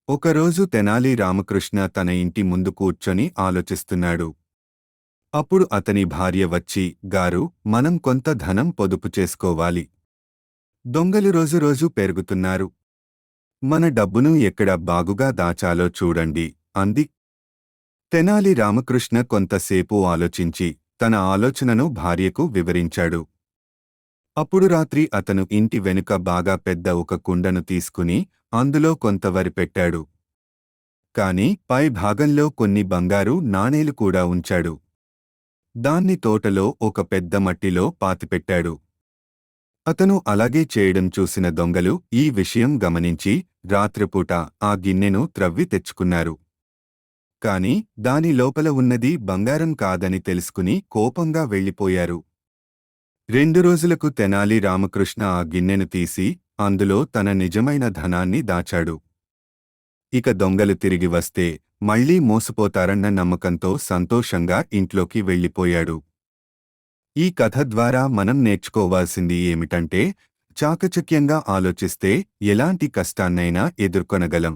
ఒకరోజు తెనాలి రామకృష్ణ తన ఇంటి ముందు కూర్చొని ఆలోచిస్తున్నాడు. అప్పుడు అతని భార్య వచ్చి, గారు, మనం కొంత ధనం పొదుపు చేసుకోవాలి. దొంగలు రోజురోజు పెరుగుతున్నారు. మన డబ్బును ఎక్కడ బాగుగా దాచాలో చూడండి అంది. తెనాలి రామకృష్ణ కొంతసేపు ఆలోచించి తన ఆలోచనను భార్యకు వివరించాడు. అప్పుడు రాత్రి అతను ఇంటి వెనుక బాగా పెద్ద ఒక కుండను తీసుకుని అందులో కొంత వరి పెట్టాడు. కాని పై భాగంలో కొన్ని బంగారు నాణేలు కూడా ఉంచాడు. దాన్ని తోటలో ఒక పెద్ద మట్టిలో పాతిపెట్టాడు. అతను అలాగే చేయడం చూసిన దొంగలు ఈ విషయం గమనించి రాత్రిపూట ఆ గిన్నెను త్రవ్వి తెచ్చుకున్నారు. కాని దాని లోపల ఉన్నది బంగారం కాదని తెలుసుకుని కోపంగా వెళ్ళిపోయారు. 2 రోజులకు తెనాలి రామకృష్ణ ఆ గిన్నెను తీసి అందులో తన నిజమైన ధనాన్ని దాచాడు. ఇక దొంగలు తిరిగి వస్తే మళ్లీ మోసపోతారన్న నమ్మకంతో సంతోషంగా ఇంట్లోకి వెళ్ళిపోయాడు. ఈ కథ ద్వారా మనం నేర్చుకోవాల్సింది ఏమిటంటే, చాకచక్యంగా ఆలోచిస్తే ఎలాంటి కష్టాన్నైనా ఎదుర్కొనగలం.